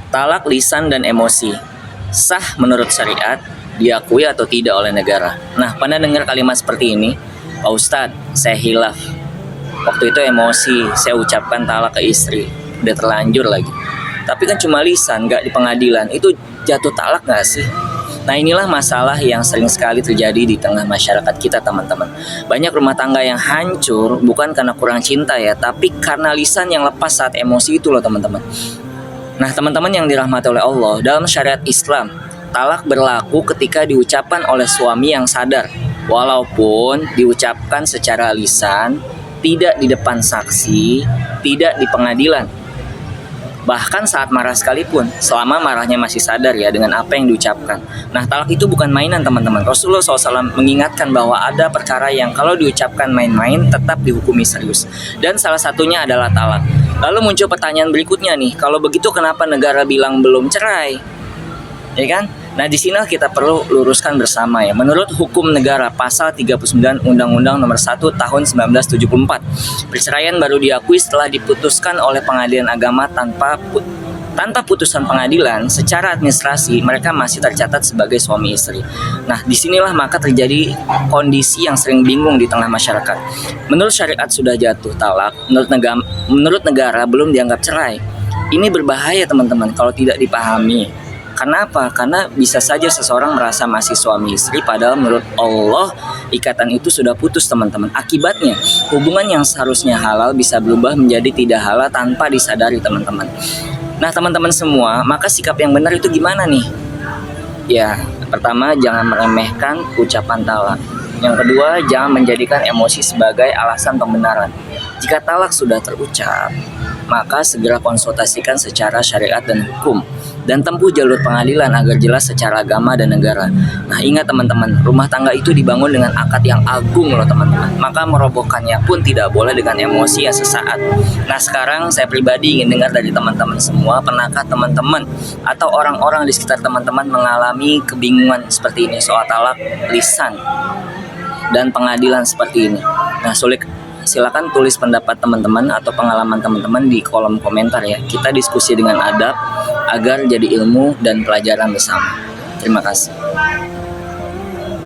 Talak lisan dan emosi sah menurut syariat, diakui atau tidak oleh negara. Nah, pernah dengar kalimat seperti ini? Pak Ustadz, saya hilaf. Waktu itu emosi, saya ucapkan talak ke istri. Udah terlanjur lagi. Tapi kan cuma lisan, gak di pengadilan. Itu jatuh talak gak sih? Nah, inilah masalah yang sering sekali terjadi di tengah masyarakat kita, teman-teman. Banyak rumah tangga yang hancur bukan karena kurang cinta ya, tapi karena lisan yang lepas saat emosi itu loh, teman-teman. Nah, teman-teman yang dirahmati oleh Allah, dalam syariat Islam, talak berlaku ketika diucapkan oleh suami yang sadar, walaupun diucapkan secara lisan, tidak di depan saksi, tidak di pengadilan. Bahkan saat marah sekalipun, selama marahnya masih sadar ya dengan apa yang diucapkan. Nah, talak itu bukan mainan, teman-teman. Rasulullah SAW mengingatkan bahwa ada perkara yang kalau diucapkan main-main tetap dihukumi serius. Dan salah satunya adalah talak. Lalu muncul pertanyaan berikutnya nih, kalau begitu kenapa negara bilang belum cerai? Ya kan? Nah, di sini kita perlu luruskan bersama ya. Menurut hukum negara pasal 39 Undang-Undang Nomor 1 Tahun 1974, perceraian baru diakui setelah diputuskan oleh pengadilan agama tanpa putusan pengadilan. Secara administrasi mereka masih tercatat sebagai suami istri. Nah, disinilah maka terjadi kondisi yang sering bingung di tengah masyarakat. Menurut syariat sudah jatuh talak, menurut negara belum dianggap cerai. Ini berbahaya, teman-teman, kalau tidak dipahami. Kenapa? Karena bisa saja seseorang merasa masih suami istri padahal menurut Allah ikatan itu sudah putus, teman-teman. Akibatnya hubungan yang seharusnya halal bisa berubah menjadi tidak halal tanpa disadari, teman-teman. Nah, teman-teman semua, maka sikap yang benar itu gimana nih? Ya, pertama, jangan meremehkan ucapan talak. Yang kedua, jangan menjadikan emosi sebagai alasan pembenaran. Jika talak sudah terucap, maka segera konsultasikan secara syariat dan hukum, dan tempuh jalur pengadilan agar jelas secara agama dan negara. Nah, ingat teman-teman, rumah tangga itu dibangun dengan akad yang agung loh, teman-teman. Maka merobohkannya pun tidak boleh dengan emosi yang sesaat. Nah, sekarang saya pribadi ingin dengar dari teman-teman semua, pernahkah teman-teman atau orang-orang di sekitar teman-teman mengalami kebingungan seperti ini soal talak lisan dan pengadilan seperti ini? Nah, silakan tulis pendapat teman-teman atau pengalaman teman-teman di kolom komentar ya. Kita diskusi dengan adab agar jadi ilmu dan pelajaran bersama. Terima kasih.